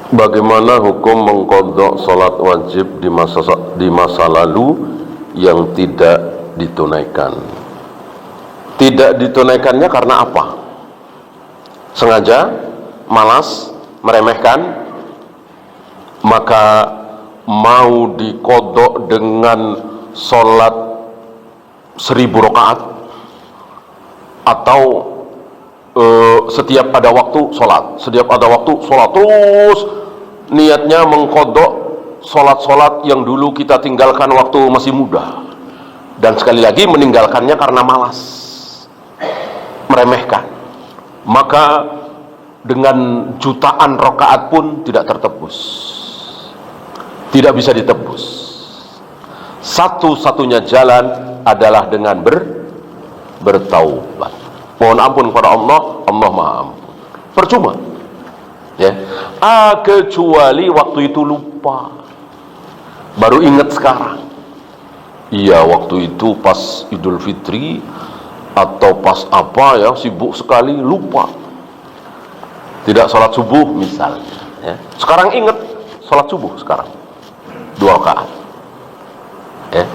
Bagaimana hukum mengqadha salat wajib di masa lalu yang tidak ditunaikan? Tidak ditunaikannya karena apa? Sengaja, malas, meremehkan, maka mau diqadha dengan salat 1000 rakaat, atau setiap ada waktu sholat, terus niatnya mengqadha sholat yang dulu kita tinggalkan waktu masih muda, dan sekali lagi meninggalkannya karena malas, meremehkan, maka dengan jutaan rakaat pun tidak tertebus, tidak bisa ditebus. Satu-satunya jalan adalah dengan bertaubat, mohon ampun kepada Allah. Allah Maha Ampun. Percuma, ya. Kecuali waktu itu lupa, baru ingat sekarang. Iya, waktu itu pas Idul Fitri atau pas apa ya, sibuk sekali, lupa, tidak sholat subuh misalnya, ya. Sekarang ingat sholat subuh, sekarang 2 rakaat, ya.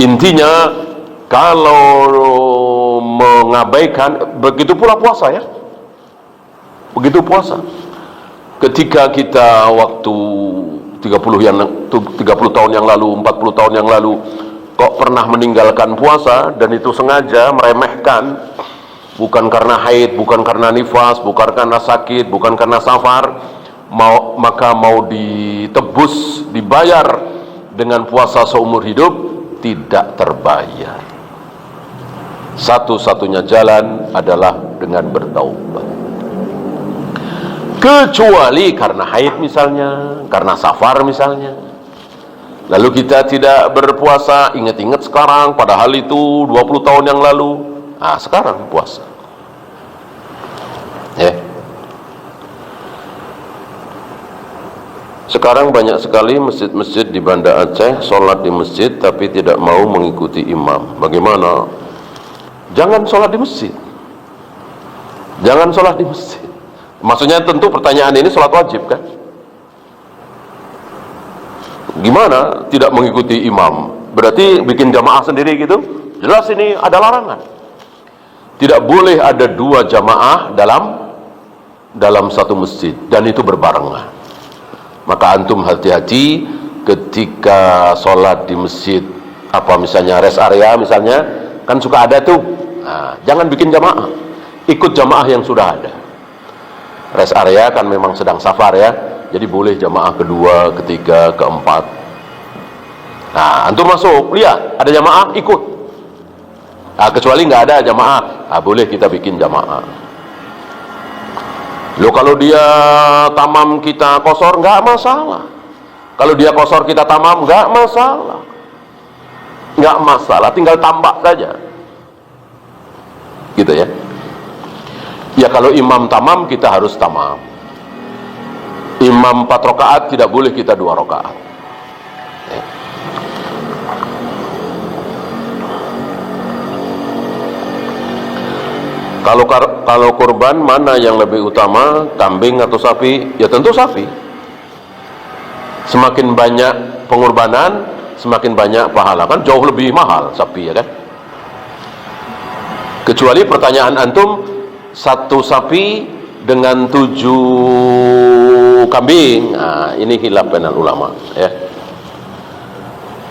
Intinya kalau mengabaikan, begitu pula puasa, ya. Begitu puasa. Ketika kita waktu 30 tahun yang lalu, 40 tahun yang lalu, kok pernah meninggalkan puasa, dan itu sengaja meremehkan, bukan karena haid, bukan karena nifas, bukan karena sakit, bukan karena safar, maka mau ditebus, dibayar dengan puasa seumur hidup, tidak terbayar. Satu-satunya jalan adalah dengan bertaubat. Kecuali karena haid misalnya, karena safar misalnya, lalu kita tidak berpuasa, ingat-ingat sekarang, padahal itu 20 tahun yang lalu. Sekarang puasa, ya. Sekarang banyak sekali masjid-masjid di Banda Aceh sholat di masjid tapi tidak mau mengikuti imam. Bagaimana? Jangan sholat di masjid. Jangan sholat di masjid. Maksudnya tentu pertanyaan ini sholat wajib, kan? Gimana tidak mengikuti imam? Berarti bikin jamaah sendiri gitu? Jelas ini ada larangan. Tidak boleh ada 2 jamaah dalam satu masjid, dan itu berbarengan. Maka antum hati-hati ketika sholat di masjid, apa misalnya rest area misalnya, kan suka ada tuh. Jangan bikin jamaah, ikut jamaah yang sudah ada. Rest area kan memang sedang safar, ya, jadi boleh jamaah kedua, ketiga, keempat. Antum masuk, lihat ada jamaah, ikut. Kecuali nggak ada jamaah, boleh kita bikin jamaah. Loh, kalau dia tamam kita kosor, nggak masalah. Kalau dia kosor kita tamam, nggak masalah. Nggak masalah, tinggal tambah saja, gitu ya. Ya, kalau imam tamam, kita harus tamam. Imam 4 rakaat, tidak boleh kita 2 rakaat, ya. Kalau kurban, mana yang lebih utama, kambing atau sapi? Ya tentu sapi. Semakin banyak pengorbanan, semakin banyak pahala, kan jauh lebih mahal sapi, ya kan? Kecuali pertanyaan antum, 1 sapi dengan 7 kambing. Ini khilaf bainal ulama, ya.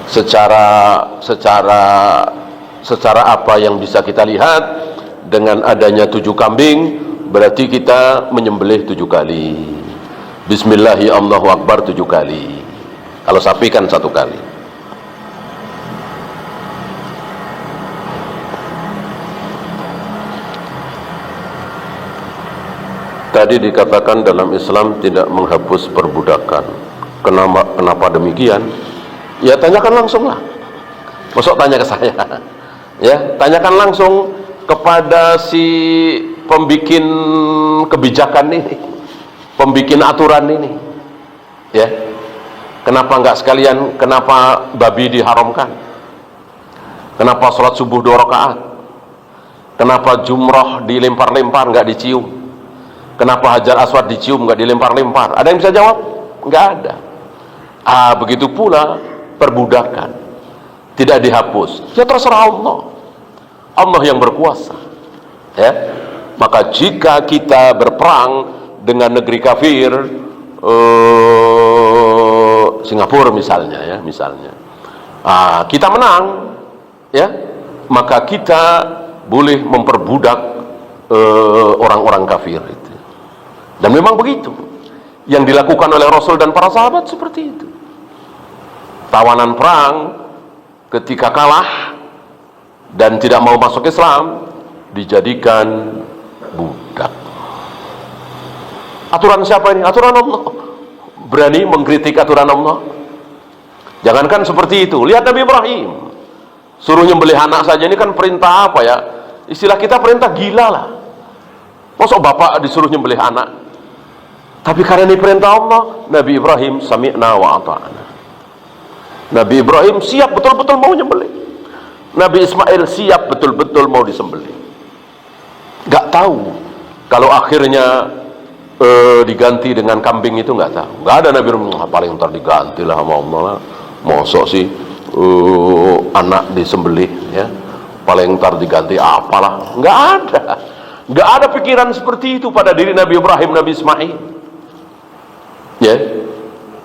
Secara apa yang bisa kita lihat, dengan adanya 7 kambing, berarti kita menyembelih 7 kali. Bismillahi Allahu Akbar 7 kali. Kalau sapi kan 1 kali. Tadi dikatakan dalam Islam tidak menghapus perbudakan. Kenapa demikian? Ya tanyakan langsung lah. Masuk tanya ke saya. Ya, tanyakan langsung kepada si pembikin kebijakan ini, pembikin aturan ini, ya. Kenapa enggak sekalian, kenapa babi diharamkan? Kenapa sholat subuh 2 rakaat? Kenapa jumrah dilempar-lempar, enggak dicium? Kenapa Hajar Aswad dicium, nggak dilempar-lempar? Ada yang bisa jawab? Nggak ada. Begitu pula perbudakan tidak dihapus. Ya terserah Allah. Allah yang berkuasa. Ya. Maka jika kita berperang dengan negeri kafir, Singapura misalnya, ya, misalnya, kita menang, ya, maka kita boleh memperbudak orang-orang kafir itu. Dan memang begitu yang dilakukan oleh Rasul dan para sahabat, seperti itu. Tawanan perang ketika kalah dan tidak mau masuk Islam dijadikan budak. Aturan siapa ini? Aturan Allah. Berani mengkritik aturan Allah? Jangankan seperti itu, lihat Nabi Ibrahim suruh nyembelih anak saja, ini kan perintah apa ya, istilah kita perintah gila lah. Masa bapak disuruh nyembelih anak? Tapi karena ini perintah Allah, Nabi Ibrahim sami'na wa ata'na. Nabi Ibrahim siap betul-betul mau nyembelih. Nabi Ismail siap betul-betul mau disembelih. Gak tahu kalau akhirnya diganti dengan kambing, itu nggak tahu. Nggak ada Nabi Ibrahim paling ntar diganti lah sama Allah lah. Mosok sih anak disembelih, ya paling ntar diganti apalah. Nggak ada. Nggak ada pikiran seperti itu pada diri Nabi Ibrahim, Nabi Ismail, ya,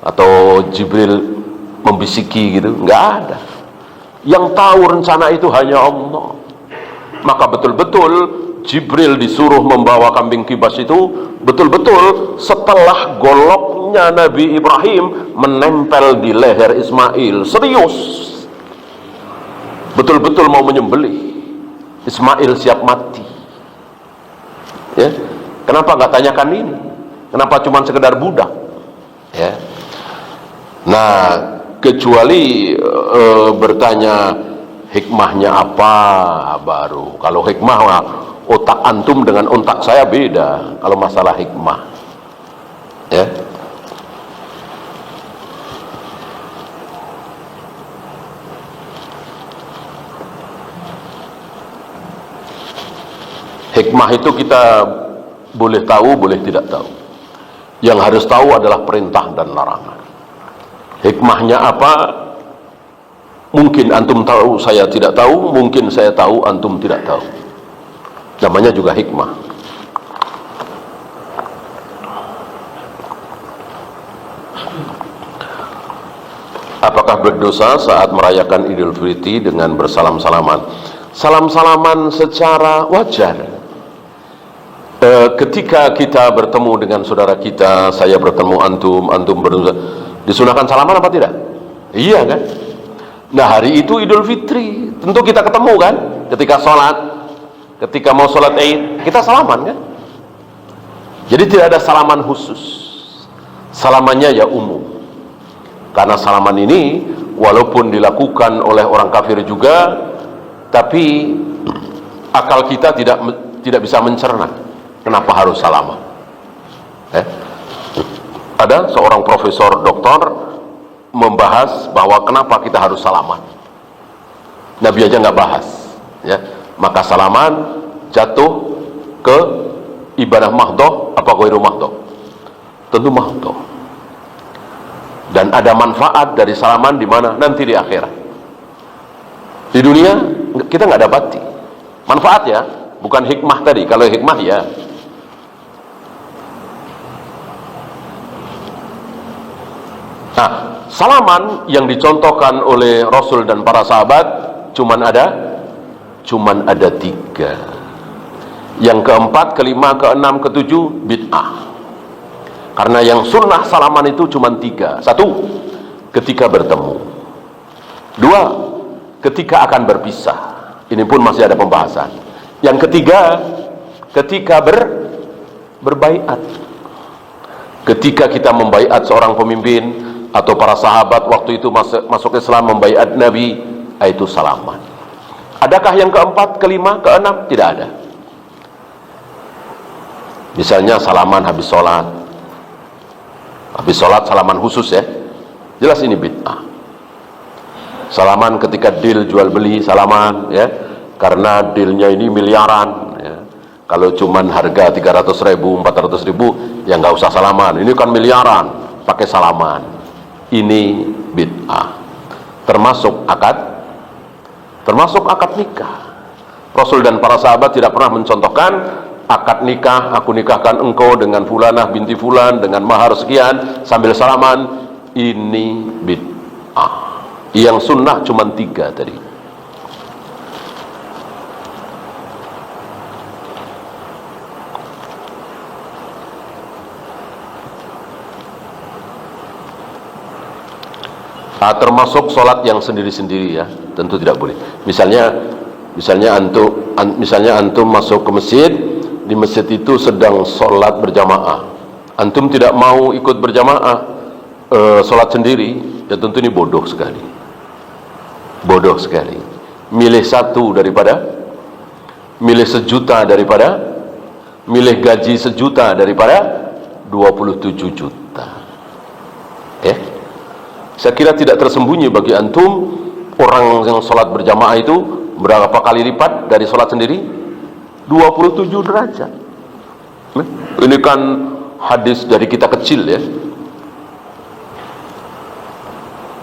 atau Jibril membisiki gitu. Nggak ada. Yang tahu rencana itu hanya Allah. Maka betul-betul Jibril disuruh membawa kambing kibas itu betul-betul setelah goloknya Nabi Ibrahim menempel di leher Ismail. Serius, betul-betul mau menyembelih. Ismail siap mati, ya. Kenapa nggak tanyakan ini? Kenapa cuma sekedar budak, ya? Nah, kecuali bertanya hikmahnya apa baru. Kalau hikmah, otak antum dengan otak saya beda kalau masalah hikmah, ya. Hikmah itu kita boleh tahu, boleh tidak tahu. Yang harus tahu adalah perintah dan larangan. Hikmahnya apa? Mungkin antum tahu, saya tidak tahu. Mungkin saya tahu, antum tidak tahu. Namanya juga hikmah. Apakah berdosa saat merayakan Idul Fitri dengan bersalam-salaman? Salam-salaman secara wajar. Ketika kita bertemu dengan saudara kita, saya bertemu antum, antum berdosa, disunahkan salaman apa tidak? Iya kan? Nah, hari itu Idul Fitri, tentu kita ketemu kan? Ketika sholat, ketika mau sholat Id, kita salaman kan? Jadi tidak ada salaman khusus. Salamannya ya umum. Karena salaman ini walaupun dilakukan oleh orang kafir juga, tapi akal kita tidak bisa mencerna kenapa harus salaman. Ada seorang profesor doktor membahas bahwa kenapa kita harus salaman. Nabi aja nggak bahas, ya. Maka salaman jatuh ke ibadah mahdoh apa ghairu mahdoh? Tentu mahdoh. Dan ada manfaat dari salaman di mana? Nanti di akhirat. Di dunia kita nggak dapati manfaat, ya, bukan hikmah tadi. Kalau hikmah ya. Nah, salaman yang dicontohkan oleh Rasul dan para sahabat cuman ada 3. Yang keempat, kelima, keenam, ketujuh bid'ah. Karena yang sunnah salaman itu cuman 3. 1, ketika bertemu. 2, ketika akan berpisah. Ini pun masih ada pembahasan. Yang ketiga, ketika berbaiat. Ketika kita membaiat seorang pemimpin atau para sahabat waktu itu masuk Islam, membaiat Nabi, itu salaman. Adakah yang keempat, kelima, keenam? Tidak ada. Misalnya salaman habis sholat. Habis sholat salaman khusus, ya. Jelas ini bid'ah. Salaman ketika deal jual beli, salaman, ya. Karena dealnya ini miliaran, ya. Kalau cuman harga 300.000, 400.000, ya nggak usah salaman. Ini kan miliaran, pakai salaman. Ini bid'ah. Termasuk akad nikah. Rasul dan para sahabat tidak pernah mencontohkan akad nikah, aku nikahkan engkau dengan fulanah binti fulan dengan mahar sekian sambil salaman. Ini bid'ah. Yang sunnah cuma 3 tadi. Termasuk sholat yang sendiri-sendiri ya, tentu tidak boleh. Misalnya antum masuk ke masjid, di masjid itu sedang sholat berjamaah, antum tidak mau ikut berjamaah, sholat sendiri, ya tentu ini bodoh sekali. Milih 1 daripada milih 1 juta daripada milih gaji 1 juta daripada 27 juta. Saya kira tidak tersembunyi bagi antum, orang yang sholat berjamaah itu berapa kali lipat dari sholat sendiri? 27 derajat. Ini kan hadis dari kita kecil ya.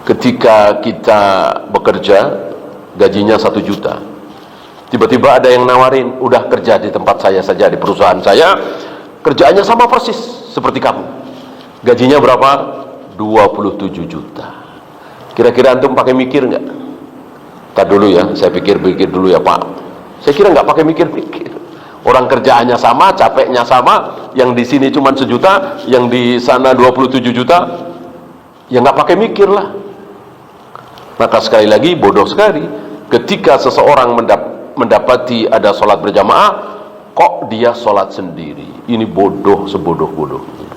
Ketika kita bekerja, gajinya 1 juta. Tiba-tiba ada yang nawarin, udah kerja di tempat saya saja, di perusahaan saya, kerjaannya sama persis seperti kamu. Gajinya berapa? 27 juta. Kira-kira antum pakai mikir nggak? Tar dulu ya, saya pikir dulu ya Pak. Saya kira nggak pakai mikir-mikir. Orang kerjaannya sama, capeknya sama, yang di sini cuma 1 juta, yang di sana 27 juta, ya nggak pakai mikir lah. Maka sekali lagi bodoh sekali ketika seseorang mendapati ada sholat berjamaah, kok dia sholat sendiri. Ini bodoh sebodoh-bodohnya.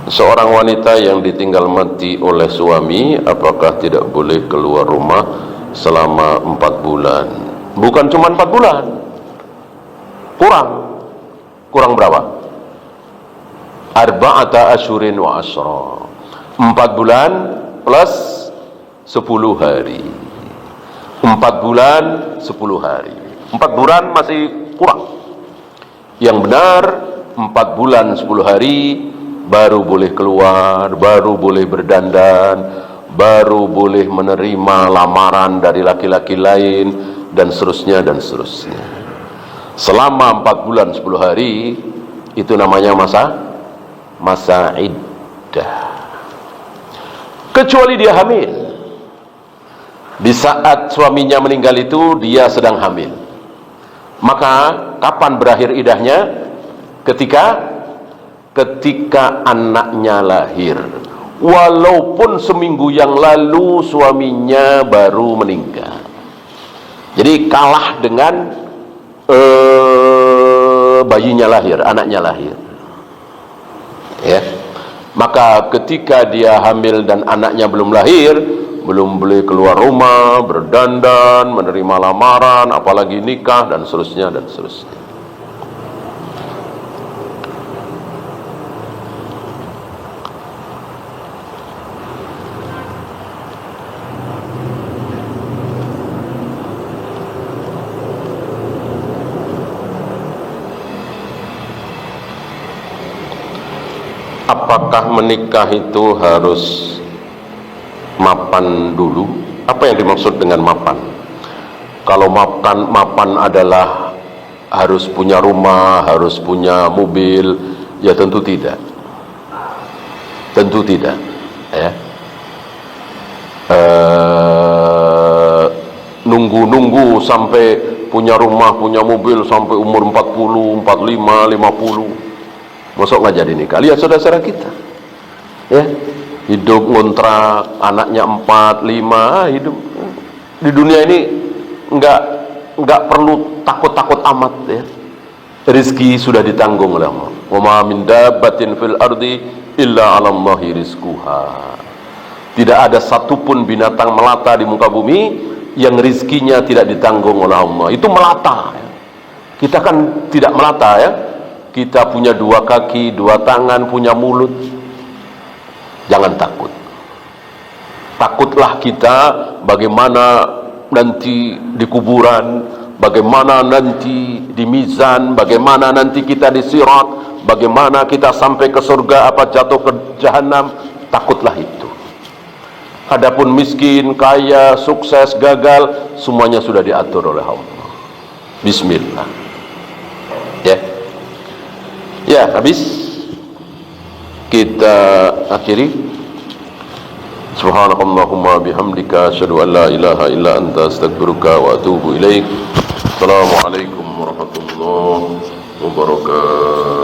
Seorang wanita yang ditinggal mati oleh suami, apakah tidak boleh keluar rumah selama 4 bulan? Bukan cuma 4 bulan, kurang berapa? Arba'ata asyurin wa asyra, 4 bulan plus 10 hari. 4 bulan 10 hari. 4 bulan masih kurang. Yang benar 4 bulan 10 hari baru boleh keluar, baru boleh berdandan, baru boleh menerima lamaran dari laki-laki lain, dan seterusnya dan seterusnya. Selama 4 bulan 10 hari itu namanya masa iddah. Kecuali dia hamil. Di saat suaminya meninggal itu dia sedang hamil. Maka kapan berakhir iddahnya? Ketika anaknya lahir, walaupun seminggu yang lalu suaminya baru meninggal. Jadi kalah dengan bayinya lahir, anaknya lahir ya. Maka ketika dia hamil dan anaknya belum lahir, belum boleh keluar rumah, berdandan, menerima lamaran, apalagi nikah, dan seterusnya dan seterusnya. Apakah menikah itu harus mapan dulu? Apa yang dimaksud dengan mapan? Kalau mapan adalah harus punya rumah, harus punya mobil, ya tentu tidak. Tentu tidak ya. Nunggu sampai punya rumah, punya mobil sampai umur 40, 45, 50. Masuk nggak jadi nikah? Lihat saudara-saudara kita ya, hidup ngontrak, anaknya 4, 5, hidup di dunia ini nggak perlu takut-takut amat ya. Rizki sudah ditanggung oleh Allah. Wa ma min dabbatin fil ardi illa 'alallahi rizquha. Tidak ada satupun binatang melata di muka bumi yang rizkinya tidak ditanggung oleh Allah. Itu melata ya. Kita kan tidak melata ya. Kita punya 2 kaki, 2 tangan, punya mulut. Jangan takut. Takutlah kita bagaimana nanti di kuburan, bagaimana nanti di mizan, bagaimana nanti kita di sirat, bagaimana kita sampai ke surga apa jatuh ke jahanam. Takutlah itu. Adapun miskin, kaya, sukses, gagal, semuanya sudah diatur oleh Allah. Bismillah. Ya, habis. Kita akhiri. Subhanakallahumma bihamdika asyhadu an la ilaha illa anta astaghfiruka wa atubu ilaik. Assalamualaikum warahmatullahi wabarakatuh.